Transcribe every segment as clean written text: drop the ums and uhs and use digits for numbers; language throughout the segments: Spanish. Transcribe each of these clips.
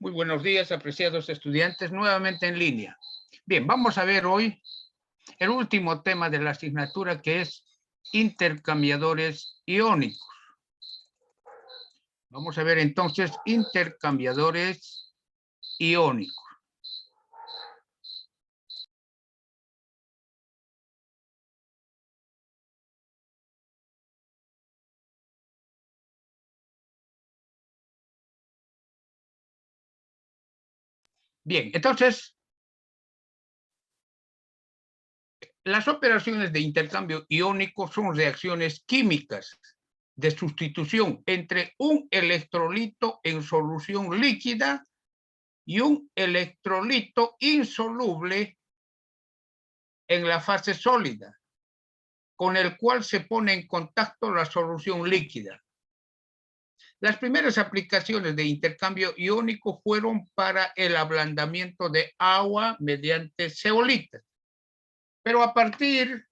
Muy buenos días, apreciados estudiantes, nuevamente en línea. Bien, vamos a ver hoy el último tema de la asignatura, que es intercambiadores iónicos. Vamos a ver entonces intercambiadores iónicos. Bien, entonces, las operaciones de intercambio iónico son reacciones químicas de sustitución entre un electrolito en solución líquida y un electrolito insoluble en la fase sólida, con el cual se pone en contacto la solución líquida. Las primeras aplicaciones de intercambio iónico fueron para el ablandamiento de agua mediante zeolitas. Pero a partir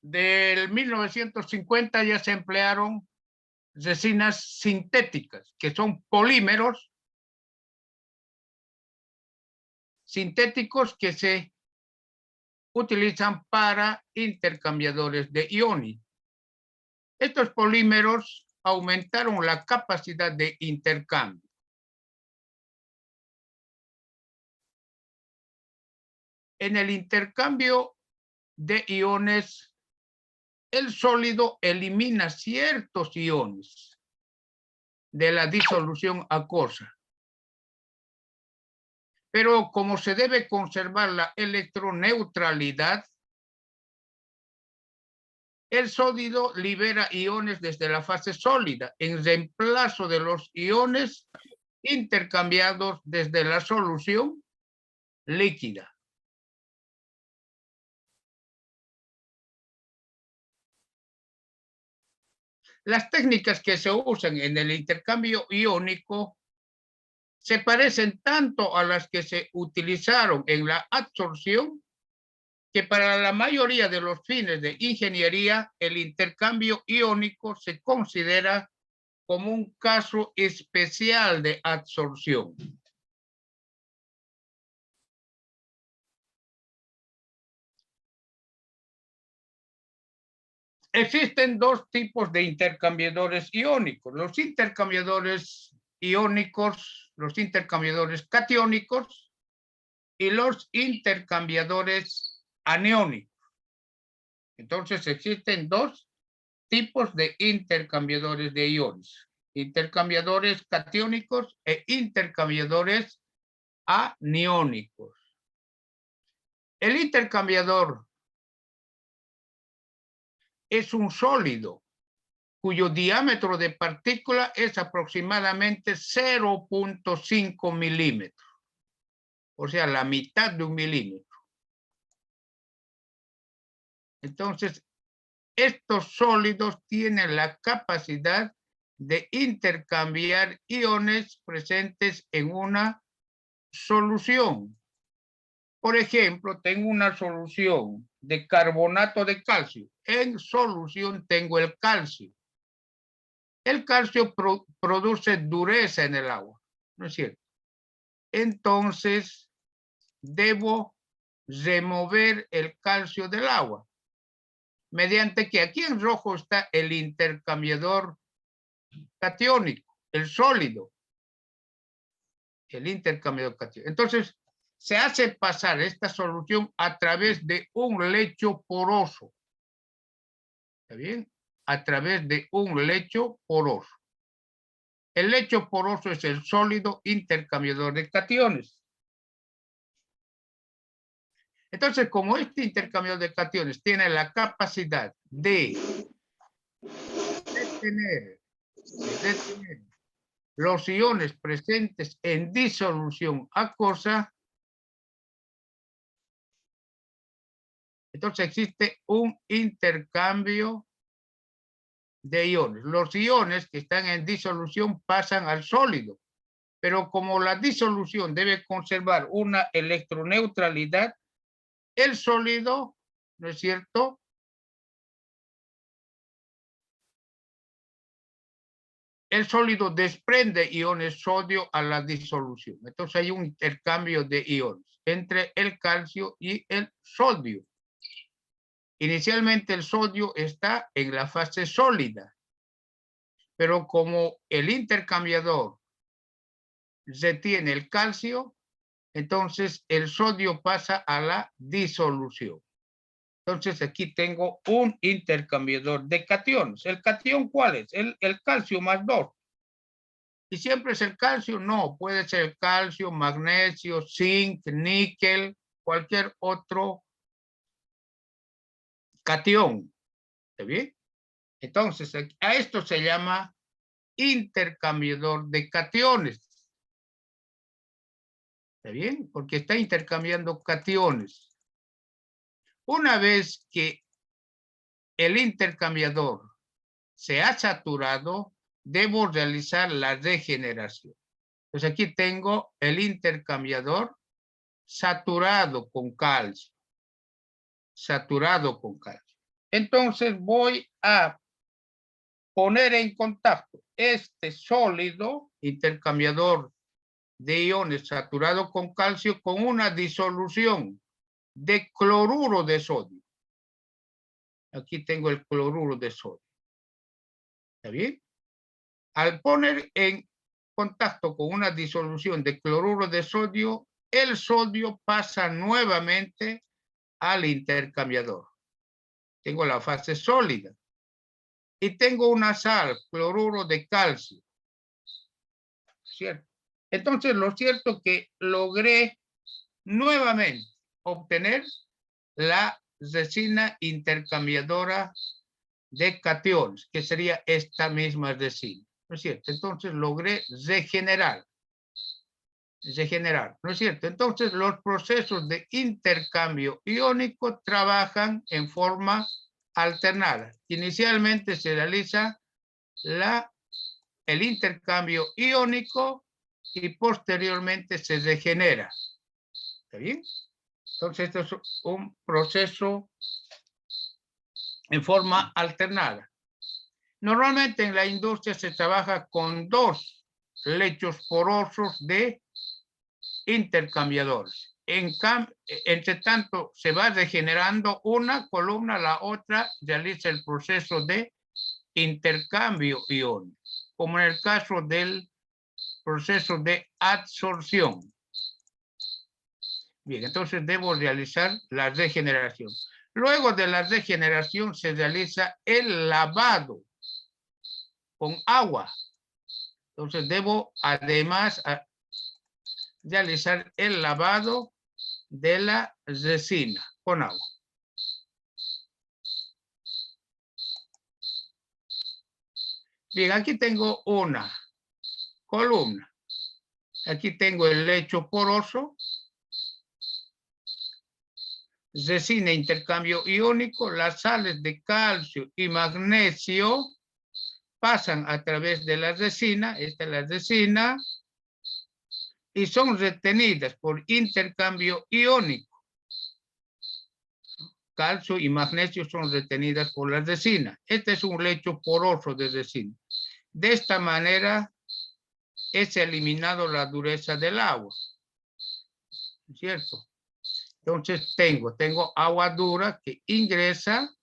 del 1950 ya se emplearon resinas sintéticas, que son polímeros sintéticos que se utilizan para intercambiadores de iones. Estos polímeros aumentaron la capacidad de intercambio. En el intercambio de iones, el sólido elimina ciertos iones de la disolución acuosa. Pero como se debe conservar la electroneutralidad, el sólido libera iones desde la fase sólida en reemplazo de los iones intercambiados desde la solución líquida. Las técnicas que se usan en el intercambio iónico se parecen tanto a las que se utilizaron en la absorción, que para la mayoría de los fines de ingeniería, el intercambio iónico se considera como un caso especial de absorción. Existen dos tipos de intercambiadores iónicos: los intercambiadores iónicos, los intercambiadores catiónicos y los intercambiadores aniónicos. Entonces existen dos tipos de intercambiadores de iones: intercambiadores catiónicos e intercambiadores aniónicos. El intercambiador es un sólido cuyo diámetro de partícula es aproximadamente 0.5 milímetros, o sea, la mitad de un milímetro. Entonces, estos sólidos tienen la capacidad de intercambiar iones presentes en una solución. Por ejemplo, tengo una solución de carbonato de calcio. En solución tengo el calcio. El calcio produce dureza en el agua, ¿no es cierto? Entonces, debo remover el calcio del agua, mediante que aquí en rojo está el intercambiador catiónico, el sólido, el intercambiador catiónico. Entonces, se hace pasar esta solución a través de un lecho poroso. ¿Está bien? A través de un lecho poroso. El lecho poroso es el sólido intercambiador de cationes. Entonces, como este intercambiador de cationes tiene la capacidad de detener los iones presentes en disolución acuosa, entonces existe un intercambio de iones. Los iones que están en disolución pasan al sólido, pero como la disolución debe conservar una electroneutralidad, el sólido, ¿no es cierto?, el sólido desprende iones sodio a la disolución. Entonces hay un intercambio de iones entre el calcio y el sodio. Inicialmente el sodio está en la fase sólida, pero como el intercambiador retiene el calcio, entonces el sodio pasa a la disolución. Entonces aquí tengo un intercambiador de cationes. ¿El catión cuál es? El calcio más 2. ¿Y siempre es el calcio? No, puede ser el calcio, magnesio, zinc, níquel, cualquier otro catión. ¿Está bien? Entonces, a esto se llama intercambiador de cationes. ¿Está bien? Porque está intercambiando cationes. Una vez que el intercambiador se ha saturado, debo realizar la regeneración. Entonces aquí tengo el intercambiador saturado con calcio. Saturado con calcio. Entonces voy a poner en contacto este sólido intercambiador de iones saturado con calcio con una disolución de cloruro de sodio. Aquí tengo el cloruro de sodio. ¿Está bien? Al poner en contacto con una disolución de cloruro de sodio, el sodio pasa nuevamente al intercambiador. Tengo la fase sólida. Y tengo una sal, cloruro de calcio. ¿Cierto? Entonces, lo cierto es que logré nuevamente obtener la resina intercambiadora de cationes, que sería esta misma resina. ¿No es cierto? Entonces, logré regenerar. ¿No es cierto? Entonces, los procesos de intercambio iónico trabajan en forma alternada. Inicialmente se realiza el intercambio iónico y posteriormente se regenera. ¿Está bien? Entonces, esto es un proceso en forma alternada. Normalmente en la industria se trabaja con 2 lechos porosos de intercambiadores. Entre tanto, se va regenerando una columna, la otra realiza el proceso de intercambio iónico, como en el caso del proceso de adsorción. Bien, entonces debo realizar la regeneración. Luego de la regeneración se realiza el lavado con agua. Entonces debo además realizar el lavado de la resina con agua. Bien, aquí tengo una columna. Aquí tengo el lecho poroso, resina intercambio iónico, las sales de calcio y magnesio pasan a través de la resina, esta es la resina, y son retenidas por intercambio iónico. Calcio y magnesio son retenidas por la resina. Este es un lecho poroso de resina. De esta manera es eliminado la dureza del agua. ¿Cierto? Entonces tengo agua dura que ingresa,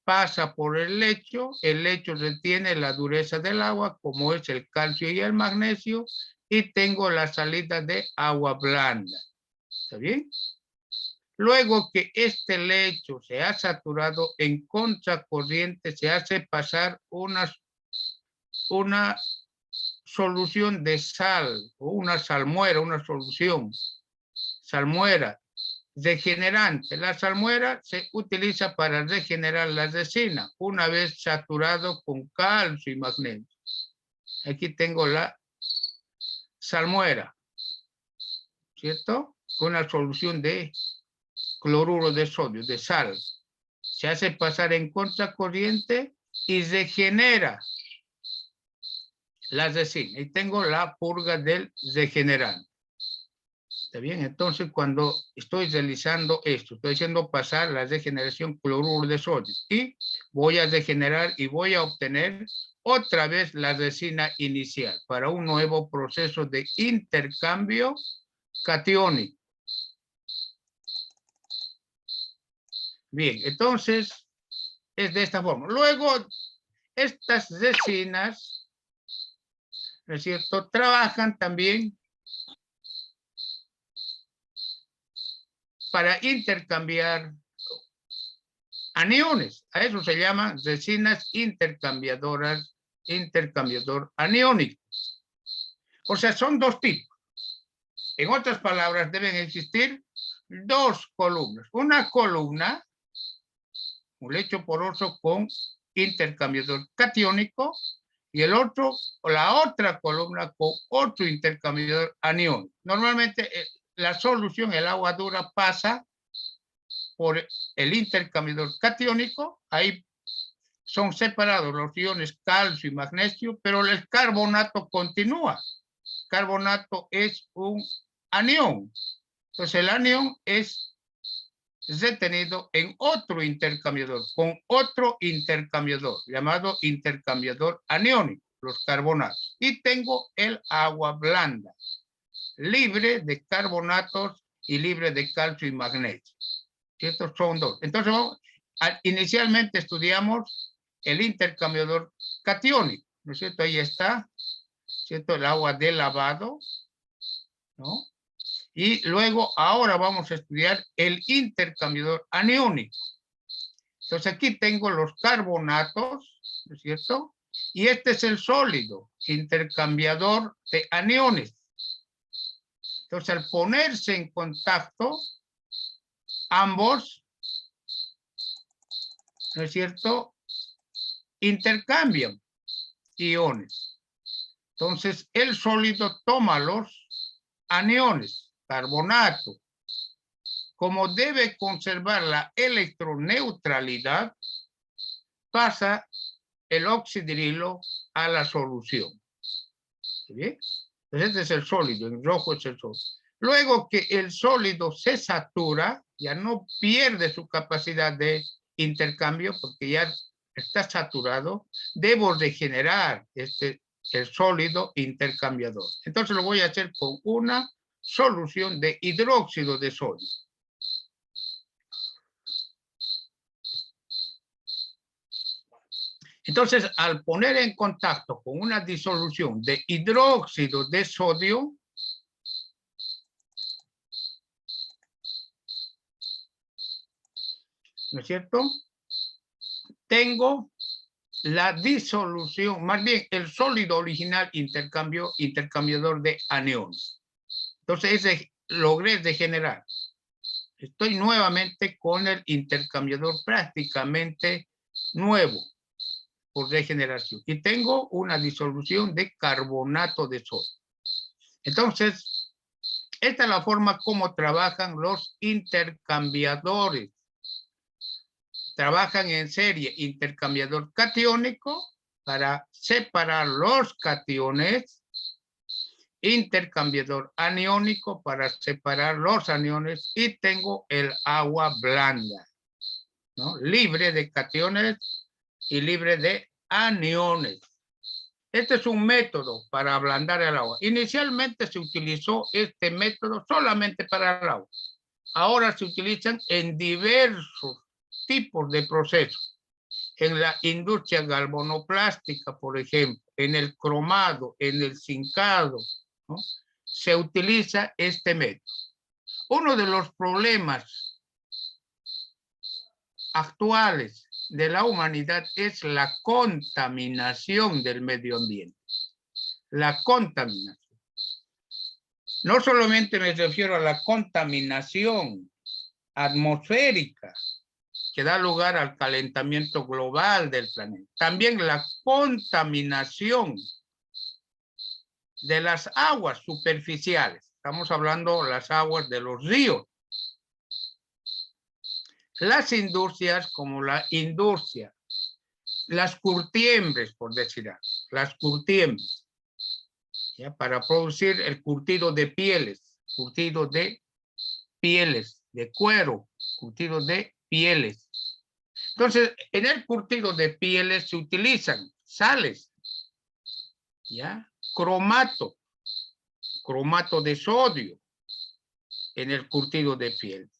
pasa por el lecho retiene la dureza del agua, como es el calcio y el magnesio, y tengo la salida de agua blanda. ¿Está bien? Luego que este lecho se ha saturado en contracorriente, se hace pasar una solución de sal o una salmuera, una solución salmuera regenerante. La salmuera se utiliza para regenerar la resina una vez saturado con calcio y magnesio. Aquí tengo la salmuera, ¿cierto? Una solución de cloruro de sodio, de sal. Se hace pasar en contracorriente y regenera la resina. Y tengo la purga del regenerante. ¿Está bien? Entonces, cuando estoy realizando esto, estoy haciendo pasar la regeneración cloruro de sodio y voy a regenerar y voy a obtener otra vez la resina inicial para un nuevo proceso de intercambio catiónico. Bien, entonces es de esta forma. Luego, estas resinas, ¿no es cierto?, trabajan también para intercambiar aniones. A eso se llaman resinas intercambiador aniónico. O sea, son dos tipos. En otras palabras, deben existir dos columnas. Una columna, un lecho poroso con intercambiador catiónico, y el otro, o la otra columna con otro intercambiador aniónico. Normalmente la solución, el agua dura, pasa por el intercambiador catiónico. Ahí son separados los iones calcio y magnesio, pero el carbonato continúa. Carbonato es un anión. Entonces el anión es retenido en otro intercambiador, con otro intercambiador, llamado intercambiador aniónico, los carbonatos. Y tengo el agua blanda, libre de carbonatos y libre de calcio y magnesio. Estos son dos. Entonces, inicialmente estudiamos el intercambiador catiónico, ¿no es cierto? Ahí está, ¿cierto? El agua de lavado, ¿no? Y luego, ahora vamos a estudiar el intercambiador aniónico. Entonces, aquí tengo los carbonatos, ¿no es cierto? Y este es el sólido, intercambiador de aniones. Entonces, al ponerse en contacto, ambos, ¿no es cierto?, intercambian iones. Entonces, el sólido toma los aniones, carbonato. Como debe conservar la electroneutralidad, pasa el oxidrilo a la solución. ¿Bien? Entonces, este es el sólido, en rojo es el sólido. Luego que el sólido se satura, ya no pierde su capacidad de intercambio porque ya está saturado, debo regenerar el sólido intercambiador. Entonces lo voy a hacer con una solución de hidróxido de sodio. Entonces, al poner en contacto con una disolución de hidróxido de sodio, ¿no es cierto?, tengo la disolución, más bien el sólido original intercambiador de aniones. Entonces, ese logré degenerar. Estoy nuevamente con el intercambiador prácticamente nuevo por degeneración. Y tengo una disolución de carbonato de sodio. Entonces, esta es la forma como trabajan los intercambiadores. Trabajan en serie, intercambiador catiónico para separar los cationes, intercambiador aniónico para separar los aniones, y tengo el agua blanda, ¿no?, libre de cationes y libre de aniones. Este es un método para ablandar el agua. Inicialmente se utilizó este método solamente para el agua. Ahora se utilizan en diversos tipos de procesos. En la industria galvanoplástica, por ejemplo, en el cromado, en el zincado, ¿no?, se utiliza este método. Uno de los problemas actuales de la humanidad es la contaminación del medio ambiente. La contaminación. No solamente me refiero a la contaminación atmosférica que da lugar al calentamiento global del planeta. También la contaminación de las aguas superficiales. Estamos hablando de las aguas de los ríos. Las industrias como la industria, las curtiembres, por decir algo, las curtiembres, ¿ya?, para producir el curtido de pieles, de cuero, curtido de pieles. Entonces, en el curtido de pieles se utilizan sales ¿ya? Cromato de sodio en el curtido de piel.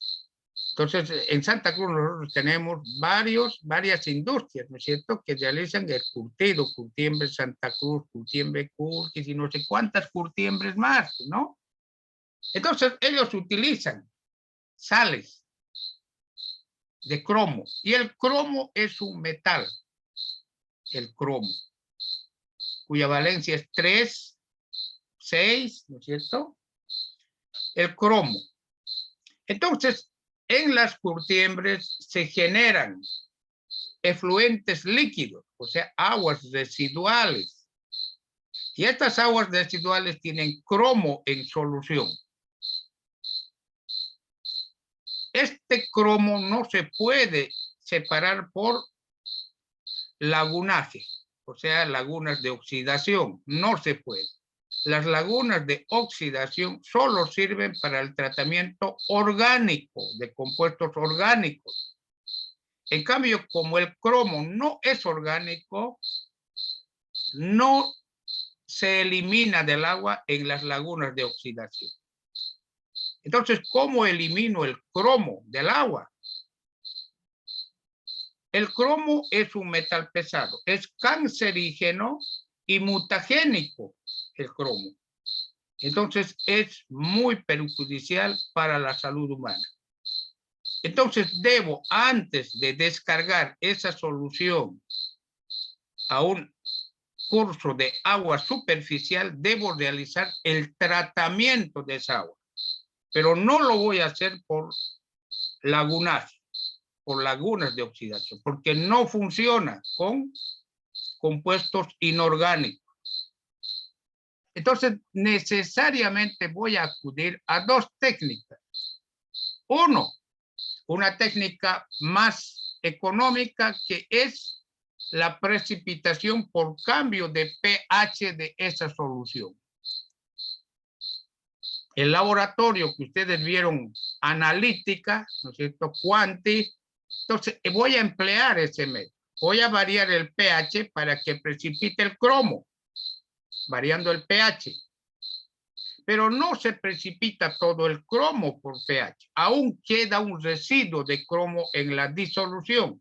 Entonces, en Santa Cruz nosotros tenemos varias industrias, ¿no es cierto?, que realizan el curtido, Curtiembre Santa Cruz, Curtiembre Curquis y no sé cuántas curtiembres más, ¿no? Entonces, ellos utilizan sales de cromo, y el cromo es un metal, el cromo, cuya valencia es 3, 6, ¿no es cierto? El cromo. Entonces, en las curtiembres se generan efluentes líquidos, o sea, aguas residuales. Y estas aguas residuales tienen cromo en solución. Este cromo no se puede separar por lagunaje, o sea, lagunas de oxidación. No se puede. Las lagunas de oxidación solo sirven para el tratamiento orgánico, de compuestos orgánicos. En cambio, como el cromo no es orgánico, no se elimina del agua en las lagunas de oxidación. Entonces, ¿cómo elimino el cromo del agua? El cromo es un metal pesado, es cancerígeno y mutagénico el cromo. Entonces, es muy perjudicial para la salud humana. Entonces, debo, antes de descargar esa solución a un curso de agua superficial, debo realizar el tratamiento de esa agua. Pero no lo voy a hacer por lagunaje, por lagunas de oxidación, porque no funciona con compuestos inorgánicos. Entonces, necesariamente voy a acudir a dos técnicas. Uno, una técnica más económica, que es la precipitación por cambio de pH de esa solución. El laboratorio que ustedes vieron, analítica, ¿no es cierto?, Cuanti. Entonces, voy a emplear ese método. Voy a variar el pH para que precipite el cromo, variando el pH. Pero no se precipita todo el cromo por pH. Aún queda un residuo de cromo en la disolución.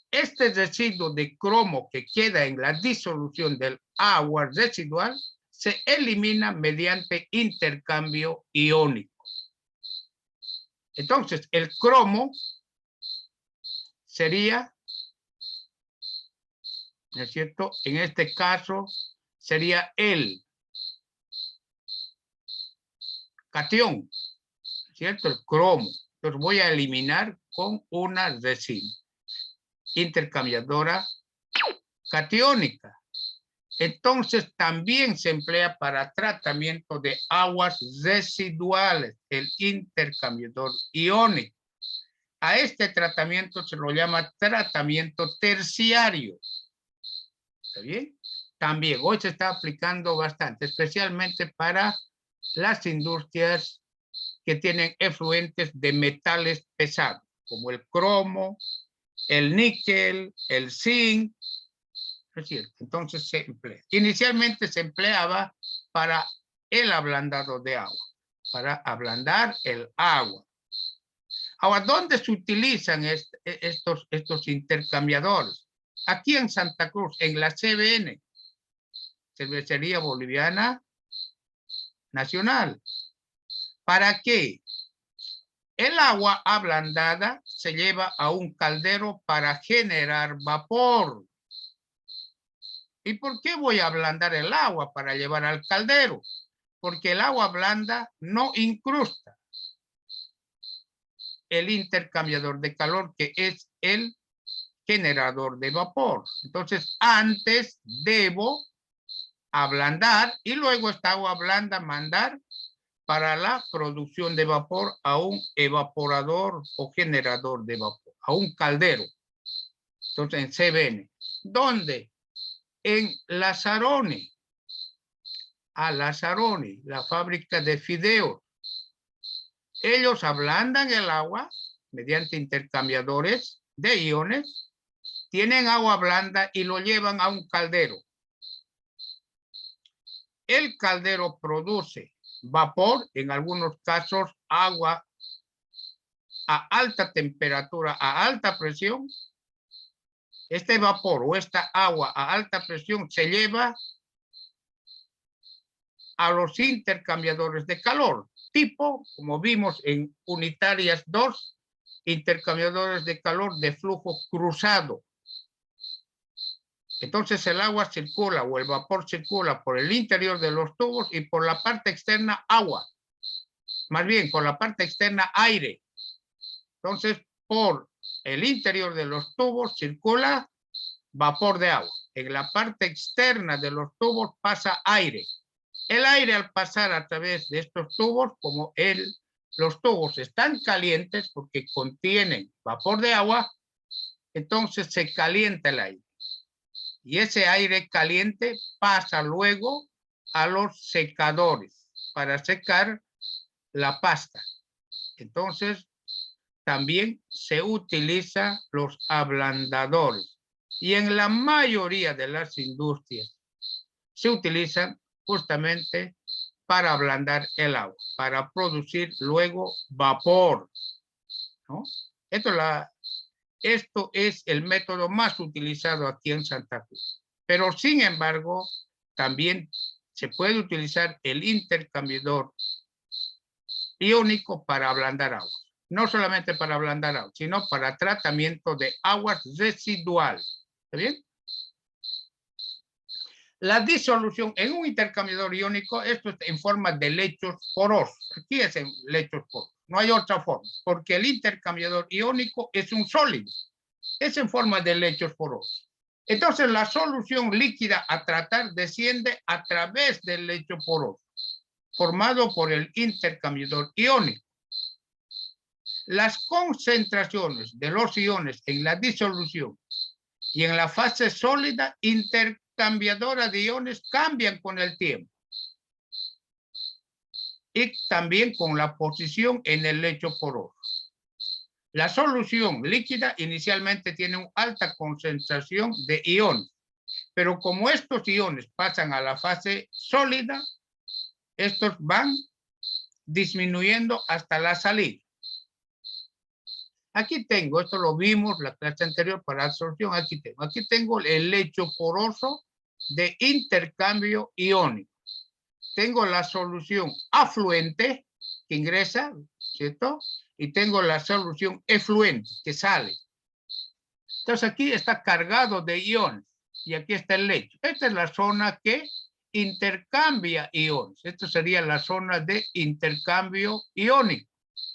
Este residuo de cromo que queda en la disolución del agua residual se elimina mediante intercambio iónico. Entonces, el cromo sería, ¿no es cierto?, en este caso sería el catión, ¿cierto?, el cromo. Entonces voy a eliminar con una resina intercambiadora catiónica. Entonces también se emplea para tratamiento de aguas residuales, el intercambiador iónico. A este tratamiento se lo llama tratamiento terciario. ¿Está bien? También hoy se está aplicando bastante, especialmente para las industrias que tienen efluentes de metales pesados, como el cromo, el níquel, el zinc. Es cierto. Entonces se emplea. Inicialmente se empleaba para el ablandado de agua, para ablandar el agua. Ahora, ¿dónde se utilizan estos intercambiadores? Aquí en Santa Cruz, en la CBN, Cervecería Boliviana Nacional. ¿Para qué? El agua ablandada se lleva a un caldero para generar vapor. ¿Y por qué voy a ablandar el agua para llevar al caldero? Porque el agua blanda no incrusta el intercambiador de calor, que es el generador de vapor. Entonces, antes debo ablandar y luego esta agua blanda mandar para la producción de vapor a un evaporador o generador de vapor, a un caldero. Entonces, en CBN. ¿Dónde? En Lazzaroni. A Lazzaroni, la fábrica de fideos. Ellos ablandan el agua mediante intercambiadores de iones, tienen agua blanda y lo llevan a un caldero. el caldero produce vapor, en algunos casos agua a alta temperatura, a alta presión. Este vapor o esta agua a alta presión se lleva a los intercambiadores de calor, tipo, como vimos en unitarias 2, intercambiadores de calor de flujo cruzado. Entonces el agua circula o el vapor circula por el interior de los tubos y por la parte externa agua. Más bien, por la parte externa aire. Entonces, por el interior de los tubos circula vapor de agua. En la parte externa de los tubos pasa aire. El aire, al pasar a través de estos tubos, como los tubos están calientes porque contienen vapor de agua, entonces se calienta el aire. Y ese aire caliente pasa luego a los secadores para secar la pasta. Entonces, también se utilizan los ablandadores. Y en la mayoría de las industrias se utilizan justamente para ablandar el agua, para producir luego vapor, ¿no? Esto es el método más utilizado aquí en Santa Cruz. Pero sin embargo, también se puede utilizar el intercambiador iónico para ablandar agua. No solamente para ablandar agua, sino para tratamiento de aguas residuales. ¿Está bien? La disolución en un intercambiador iónico, esto es en forma de lechos porosos. Aquí es en lechos porosos. No hay otra forma, porque el intercambiador iónico es un sólido. Es en forma de lechos porosos. Entonces, la solución líquida a tratar desciende a través del lecho poroso, formado por el intercambiador iónico. Las concentraciones de los iones en la disolución y en la fase sólida intercambiadora de iones cambian con el tiempo y también con la posición en el lecho poroso. La solución líquida inicialmente tiene una alta concentración de iones, pero como estos iones pasan a la fase sólida, estos van disminuyendo hasta la salida. Aquí tengo, esto lo vimos la clase anterior para absorción, aquí tengo el lecho poroso de intercambio iónico. Tengo la solución afluente que ingresa, ¿cierto? Y tengo la solución efluente que sale. Entonces aquí está cargado de iones y aquí está el lecho. Esta es la zona que intercambia iones. Esta sería la zona de intercambio iónico.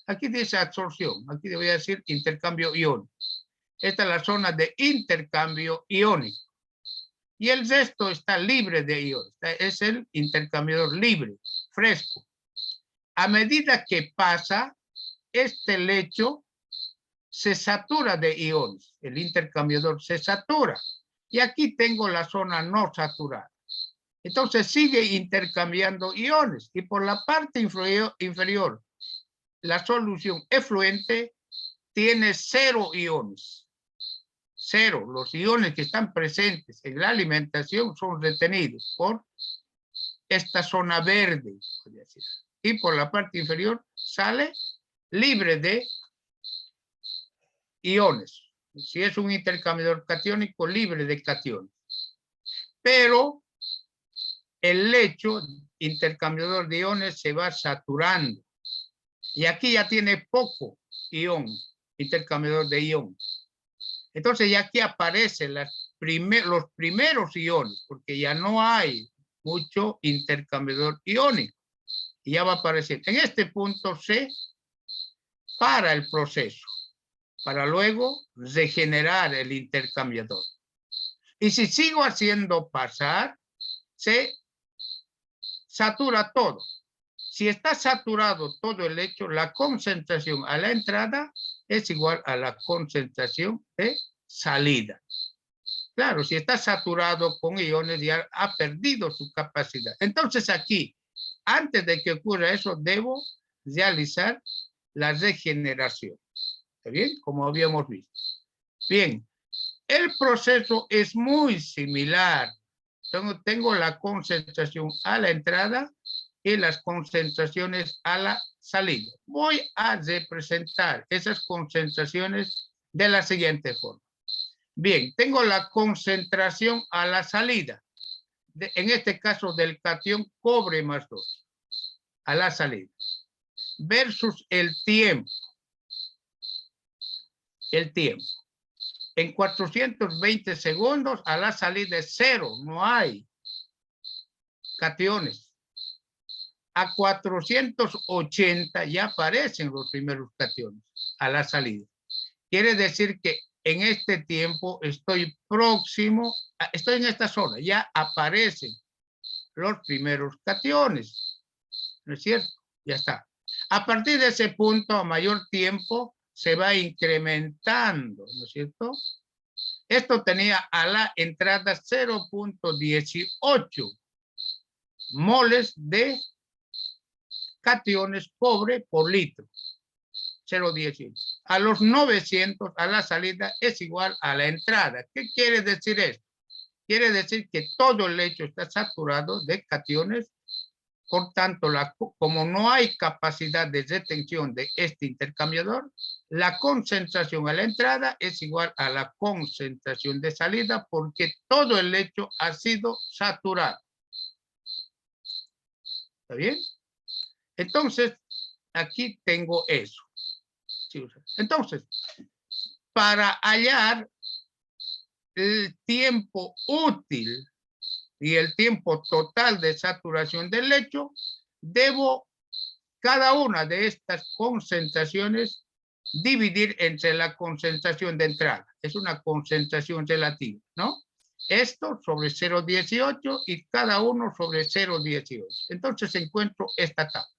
Aquí dice absorción, aquí debería decir intercambio iónico. Esta es la zona de intercambio iónico. Y el resto está libre de iones. Es el intercambiador libre, fresco. A medida que pasa, este lecho se satura de iones. El intercambiador se satura. Y aquí tengo la zona no saturada. Entonces sigue intercambiando iones. Y por la parte inferior, la solución efluente tiene 0 iones. 0. Los iones que están presentes en la alimentación son retenidos por esta zona verde. Y por la parte inferior sale libre de iones. Si es un intercambiador catiónico, libre de cationes. Pero el lecho intercambiador de iones se va saturando. Y aquí ya tiene poco ion, intercambiador de ion. Entonces ya aquí aparecen los primeros iones, porque ya no hay mucho intercambiador iónico. Y ya va a aparecer. En este punto se para el proceso, para luego regenerar el intercambiador. Y si sigo haciendo pasar, se satura todo. Si está saturado todo el lecho, la concentración a la entrada es igual a la concentración de salida. Claro, si está saturado con iones ya ha perdido su capacidad. Entonces aquí, antes de que ocurra eso, debo realizar la regeneración. ¿Está bien? Como habíamos visto. Bien, el proceso es muy similar Tengo la concentración a la entrada y las concentraciones a la salida. Voy a representar esas concentraciones de la siguiente forma. Bien, tengo la concentración a la salida. En este caso del catión cobre más 2 a la salida. Versus el tiempo. El tiempo. En 420 segundos a la salida es 0. No hay cationes. A 480 ya aparecen los primeros cationes a la salida. Quiere decir que en este tiempo estoy próximo, estoy en esta zona, ya aparecen los primeros cationes. ¿No es cierto? Ya está. A partir de ese punto, a mayor tiempo, se va incrementando, ¿no es cierto? Esto tenía a la entrada 0.18 moles de cationes cobre por litro. 0.18. A los 900 a la salida es igual a la entrada. ¿Qué quiere decir esto? Quiere decir que todo el lecho está saturado de cationes. Por tanto, como no hay capacidad de retención de este intercambiador, la concentración a la entrada es igual a la concentración de salida porque todo el lecho ha sido saturado. ¿Está bien? Entonces, aquí tengo eso. Entonces, para hallar el tiempo útil y el tiempo total de saturación del lecho, debo cada una de estas concentraciones dividir entre la concentración de entrada. Es una concentración relativa, ¿no? Esto sobre 0.18 y cada uno sobre 0.18. Entonces encuentro esta tabla.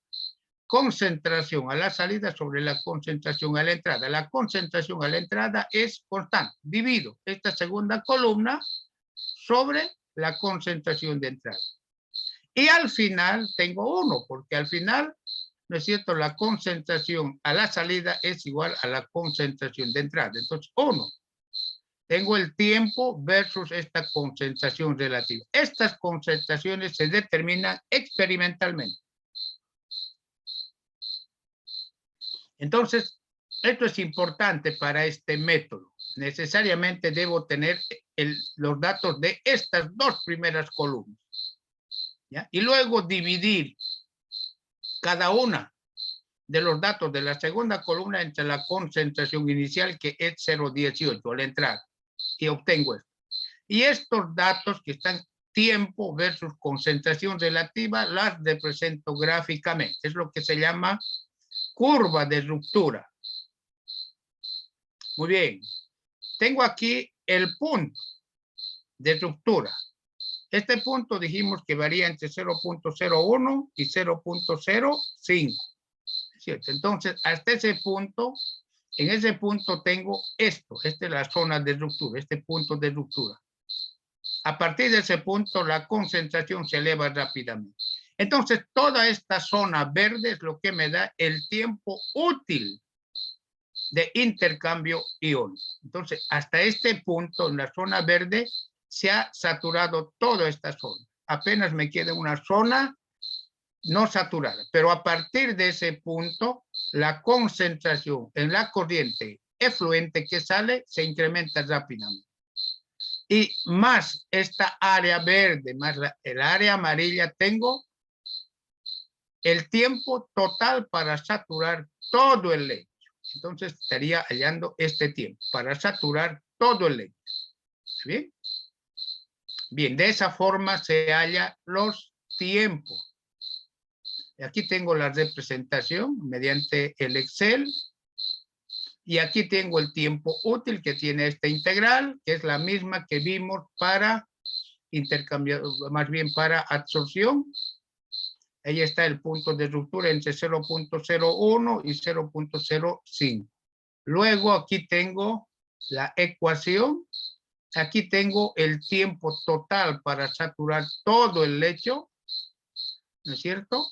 Concentración a la salida sobre la concentración a la entrada. La concentración a la entrada es constante. Divido esta segunda columna sobre la concentración de entrada. Y al final tengo 1, porque al final, ¿no es cierto?, la concentración a la salida es igual a la concentración de entrada. Entonces, 1. Tengo el tiempo versus esta concentración relativa. Estas concentraciones se determinan experimentalmente. Entonces, esto es importante para este método. Necesariamente debo tener los datos de estas dos primeras columnas. ¿Ya? Y luego dividir cada una de los datos de la segunda columna entre la concentración inicial, que es 0.18, la entrada. Y obtengo esto. Y estos datos que están tiempo versus concentración relativa, las represento gráficamente. Es lo que se llama curva de ruptura. Muy bien. Tengo aquí el punto de ruptura. Este punto dijimos que varía entre 0.01 y 0.05. ¿Cierto? Entonces, hasta ese punto, en ese punto tengo esto. Esta es la zona de ruptura, este punto de ruptura. A partir de ese punto, la concentración se eleva rápidamente. Entonces, toda esta zona verde es lo que me da el tiempo útil de intercambio iónico. Entonces, hasta este punto, en la zona verde, se ha saturado toda esta zona. Apenas me queda una zona no saturada. Pero a partir de ese punto, la concentración en la corriente efluente que sale se incrementa rápidamente. Y más esta área verde, más el área amarilla, tengo el tiempo total para saturar todo el lecho. Entonces estaría hallando este tiempo para saturar todo el lecho. ¿Bien? Bien, de esa forma se halla los tiempos. Aquí tengo la representación mediante el Excel. Y aquí tengo el tiempo útil que tiene esta integral, que es la misma que vimos para intercambiar, más bien para absorción. Ahí está el punto de ruptura entre 0.01 y 0.05. Luego aquí tengo la ecuación. Aquí tengo el tiempo total para saturar todo el lecho. ¿No es cierto?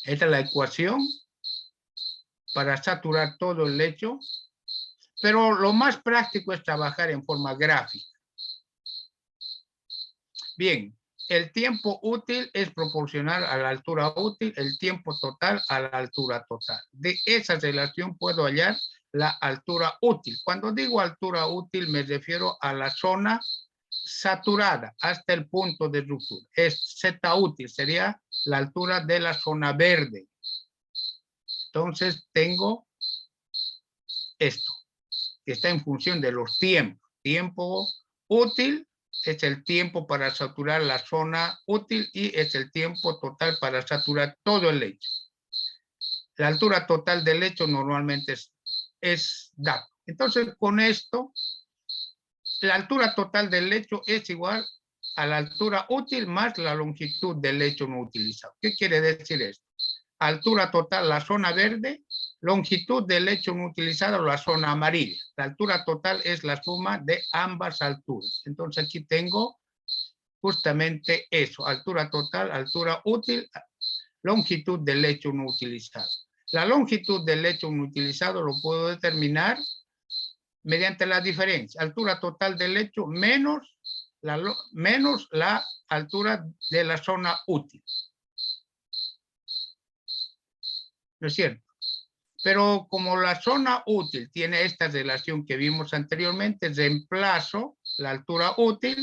Esta es la ecuación para saturar todo el lecho. Pero lo más práctico es trabajar en forma gráfica. Bien, el tiempo útil es proporcional a la altura útil, el tiempo total a la altura total. De esa relación puedo hallar la altura útil. Cuando digo altura útil me refiero a la zona saturada hasta el punto de ruptura. Es Z útil, sería la altura de la zona verde. Entonces tengo esto, que está en función de los tiempos. Tiempo útil es el tiempo para saturar la zona útil y es el tiempo total para saturar todo el lecho. La altura total del lecho normalmente es dado. Entonces, con esto, la altura total del lecho es igual a la altura útil más la longitud del lecho no utilizado. ¿Qué quiere decir esto? Altura total, la zona verde, longitud del lecho no utilizado, la zona amarilla. La altura total es la suma de ambas alturas. Entonces aquí tengo justamente eso, altura total, altura útil, longitud del lecho no utilizado. La longitud del lecho no utilizado lo puedo determinar mediante la diferencia, altura total del lecho menos la altura de la zona útil. ¿No es cierto? Pero como la zona útil tiene esta relación que vimos anteriormente, reemplazo la altura útil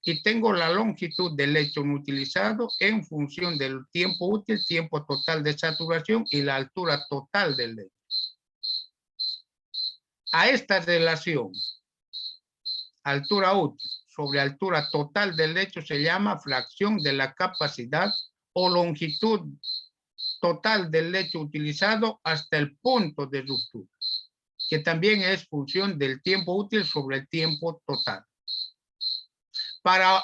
y tengo la longitud del lecho no utilizado en función del tiempo útil, tiempo total de saturación y la altura total del lecho. A esta relación, altura útil sobre altura total del lecho, se llama fracción de la capacidad o longitud total del lecho utilizado hasta el punto de ruptura, que también es función del tiempo útil sobre el tiempo total. Para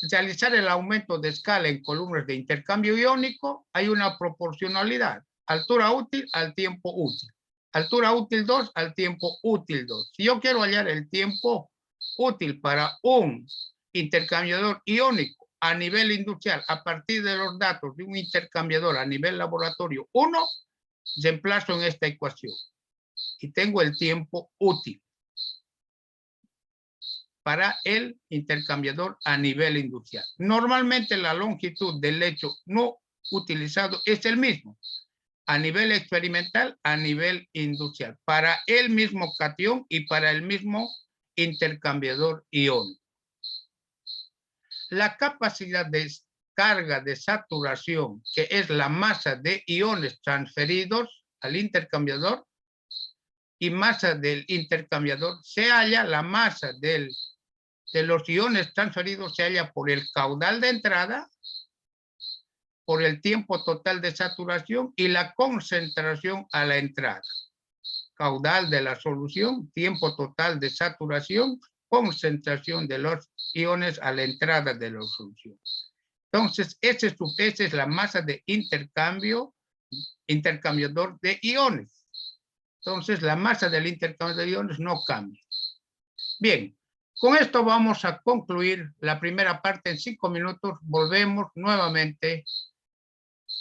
realizar el aumento de escala en columnas de intercambio iónico, hay una proporcionalidad. Altura útil al tiempo útil. Altura útil 2 al tiempo útil 2. Si yo quiero hallar el tiempo útil para un intercambiador iónico a nivel industrial a partir de los datos de un intercambiador a nivel laboratorio 1, reemplazo en esta ecuación y tengo el tiempo útil para el intercambiador a nivel industrial. Normalmente la longitud del lecho no utilizado es el mismo a nivel experimental, a nivel industrial, para el mismo catión y para el mismo intercambiador iónico. La capacidad de carga de saturación, que es la masa de iones transferidos al intercambiador, y masa del intercambiador, se halla la masa de los iones transferidos, se halla por el caudal de entrada, por el tiempo total de saturación y la concentración a la entrada. Caudal de la solución, tiempo total de saturación, concentración de los iones a la entrada de la solución. Entonces, esa es la masa de intercambiador de iones. Entonces, la masa del intercambiador de iones no cambia. Bien, con esto vamos a concluir la primera parte. En 5 minutos volvemos nuevamente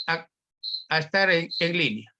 a estar en línea.